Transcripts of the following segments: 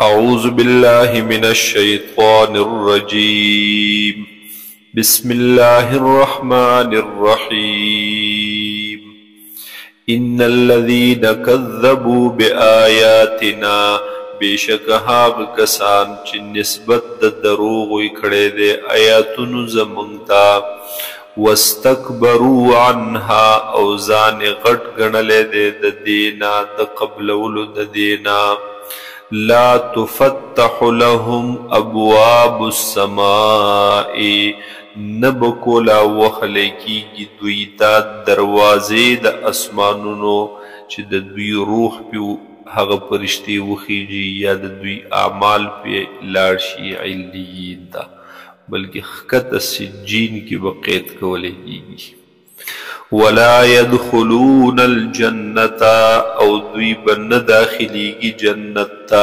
أعوذ بالله من الشيطان الرجيم. بسم الله الرحمن الرحيم. إن الذين كذبوا بآياتنا بشک هاغ کسان چې نسبت د دروغ کړي د آیاتونو زمونږ واستكبروا عنها او ځان غټ ګڼلې د دینا د قبلولو د دینا لا تفتح لهم ابواب السماء نبکولا وخلکی کی دوی تا دروازې د اسمانونو چې د دوی روح پیو هغه پرشتي وخیږي یا د دوی اعمال په لاړ شي علیین تا بلکې خکت سجین کی بقیت کولې کیږي ولا يدخلون الجنة او دوی بن داخليږي جنت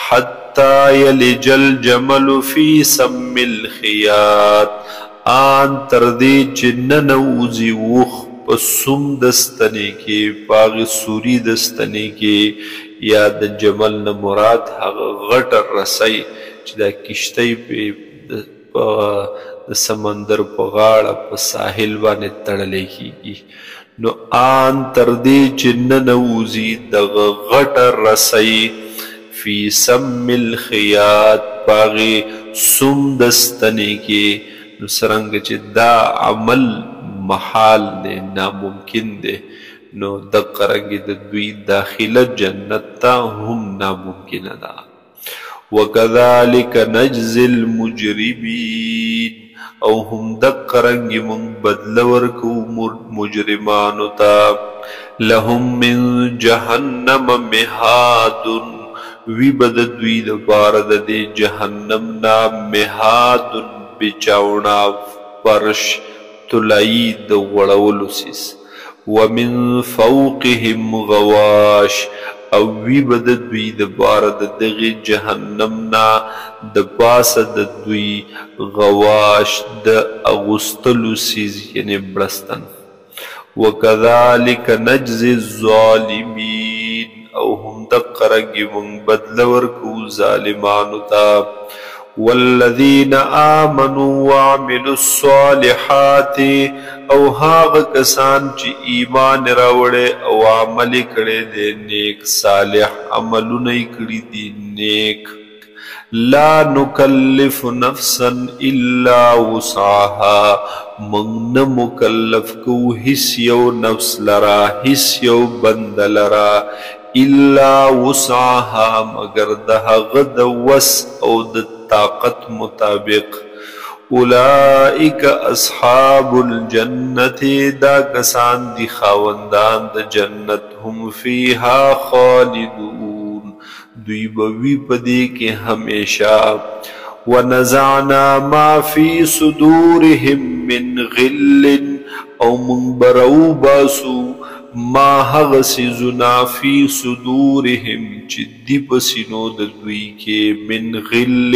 حتى يلج الجمل في سم الخياط ان تردي جننوزي وخ پسوم دستنی کی پاغ سوری دستنی کی یا د جمل نه مراد هغه غټ رسۍ چې د کشتۍ په د سمندر په غاړه په ساحل باندې تړلې کیږي نو ان تر دې چې ننوځي دغه غټه رسۍ فی سم الخیاط باغې سم دستنې کې نو څرنګه چې دا عمل محال دی ناممکن دی نو دغه رنګې د دوی داخله جنت ته هم ناممکنه ده وکذلک نجزی المجرمین او هم دقه رنګې مونږ بدله ورکوو مجرمانو ته لهم من جهنم مهاد وی به د دوی دپاره د دې جهنم نه مهاد بچاوڼه فرش طلایي د غوړولو سیس ومن فوقهم غواش او وی به د دوی دپاره د دغې جهنم نه د پاسه د دوی غواش د اغوستلو سیز یعنې بړستن وکذلک نجزي الظالمین او هم دقه رنګې مونږ بدله ورکوو ظالمانو ته والذین آمنوا وعملوا الصالحات او هاغه کسان چې ایمان راوړی او عمل کړی دی نیک صالح عملونه یې کړي دي نیک لا نکلف نفسا الا وسعها موږ نه مکلف کوو هیڅ یو نفس لرا هیڅ یو بنده لرا الا وسعها مگر د هغه د وس او د طاقت مطابق اولئک اصحاب الجنت دا کسان دی خاوندان د جنت هم فیها خالدون دوی بوی پدی کې همیشه ونزعنا ما فی صدورهم من غل او من برو باسو ما هغه سیزونه فی صدورهم چې دی په سینو د دوی کې من غل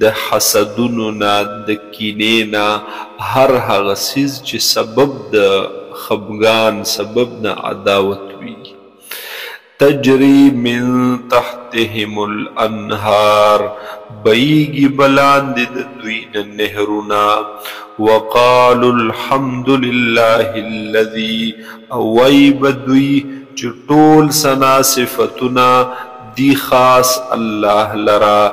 د حسدونو نه د کینې نه هر هغه سیز چې سبب د خفګان سبب د عداوت وي تجری من تحتهم الانهار بیگی بلاندې د دوی نه نهرونه وقالوا الحمد لله الذي اوی بدوی چې ټول ثنا صفتنا دی خاص الله لرا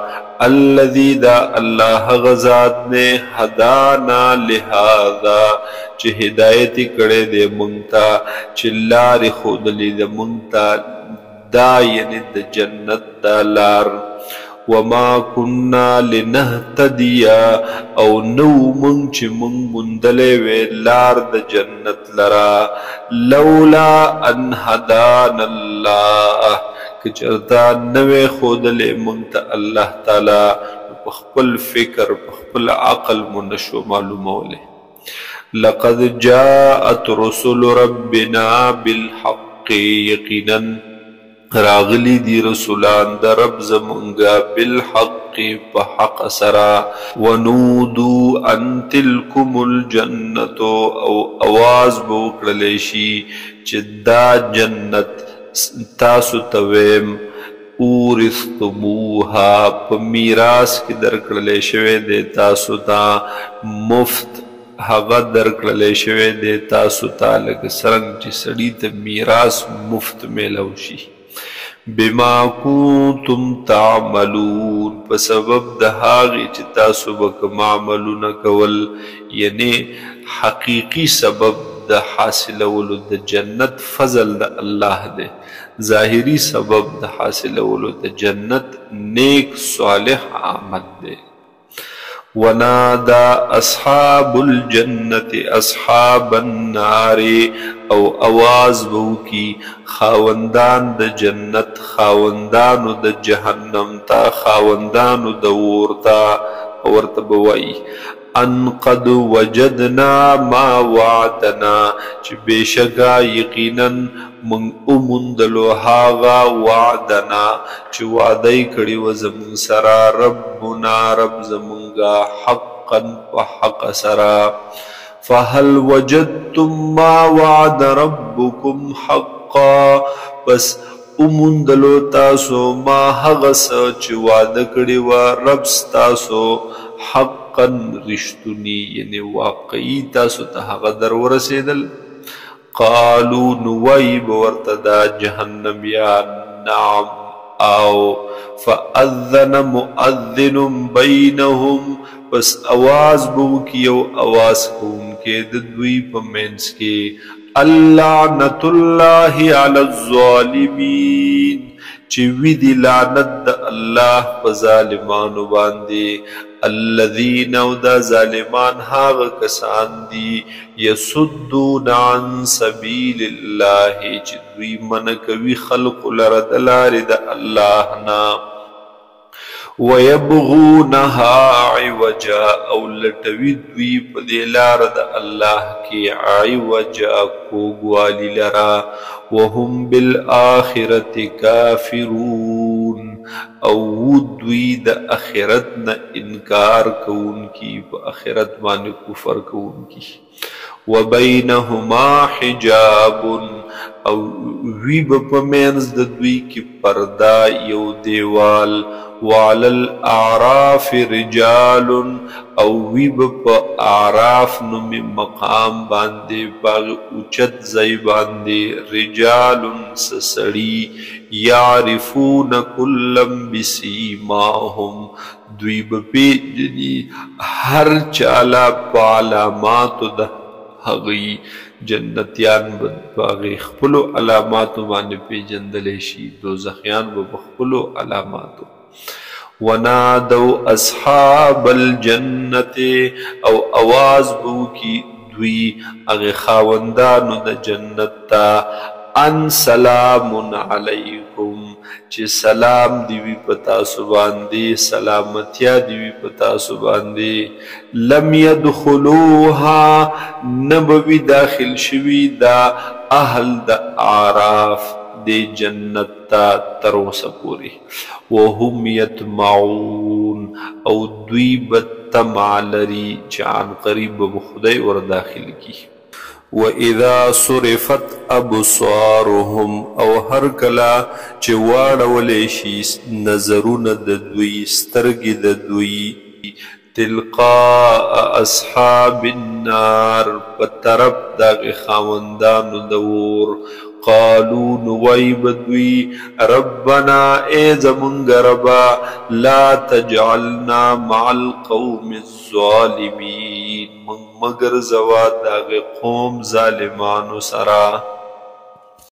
الذي دا الله غزاد نے هدانا لهذا چې هدایت کړي دې مونږ ته چې لارې ښودلې دې مونږ ته دا یعنې د جنت دا لار وما كنا لنهتدي او نو مونږ چې مونږ موندلی وې لار د جنت لرا لولا ان هدانا الله که چېرته نه وی ښودلی مونږ ته الله تعالی په خپل فکر په خپل عقل مو نشو معلومولی لقد جاءت رسل ربنا بالحق یقینا راغلی دی رسولان د رب زمونږه بالحق په حق سره ونودو ان تلکم الجنة او اواز به وکړلی شي چې دا جنت تاسو ته ویم اورثتموها په میراث کې درکړلې شوی دی تاسو ته مفت هغه درکړلې شوی دی تاسو ته لکه څرنګه چې سړي ته میراث مفت میلو شي بما کنتم تعملون په سبب د هغې چې تاسو به کوم عملونه کول یعنی حقیقي سبب د حاصلولو د جنت فضل د الله دی ظاهری سبب د حاصلولو د جنت نیک صالح عمل دی ونادى اصحاب الجنة اصحاب النار او آواز بوکی خاوندان د جنت خاوندانو د جهنم تا خاوندانو د اور تا ورته بوای ان قد وجدنا ما وعدنا چې بشکا یقینا من اومندلو هاغا وعدنا چې وعده کړي و زمون سرا ربنا رب زمونږه حقا وحق سرا فهل وجدتم ما وعد ربكم حقا بس اومندلو تاسو ما هغه څه چې وعده کړي و رب تاسو حقا رشتونی یعنی واقعی تاسو ته هغه در ورسېدل قالوا نویب ورتدا جهنميان نعم او فأذن مؤذن بینهم پس آواز بوکی او آواز کونکے دوی پا منس کے اللعنت اللہ علی الظالمین چوی دی لعنت دا اللہ پا ظالمانو باندے الذین او دا ظالمان هاغ کسان دی یصدون عن سبیل اللہ چی دوی منکوی خلق لرد لار دا اللہ نا ويبغونها عوجا او لټوي دوی په دې لار د الله کې عوجا کوګوالي لرا وهم بالآخرة کافرون او دوی د اخرت نه انکار کوونکی په اخرت باندې کفر کوونکی وبینهما حجاب او وی په منځ د دوی کې پردا یو دیوال وعلى الاعراف رجال او وی په اعراف نومي مقام باندې باغ اوچت ځای باندې رجال سسړي يعرفون كلا بسيماهم دوی په پیژني هر چاله په علامات د هغوی جنتیان به باغی خپلو علاماتو باندې پیژندلی شي دوزخیان به په خپلو علاماتو ونادو اصحاب الجنة او آواز بوکی دوی اغی خاوندانو د جنت تا ان سلام علیکم چې سلام دیوی پتا سباندی سلامتیا دیوی پتا سباندی لم يدخلوها نبوی داخل شوی دا اهل دا اعراف دی جنت تا تروس پوری وهم یتمعون او دوی بتمع لری چان قریب بخدای ور داخل کی وَإِذَا صُرِفَتْ أَبْصَارُهُمْ او هر کلا چې واړولې شي نظرونه د دوی سترګې د دوی تلقاء اصحاب النار په طرف د خاوندانو د اور قالوا نویب دوی ربنا اے زمونږ ربا لا تجعلنا مع القوم الظالمین مگر زوا داغ قوم ظالمانو سرا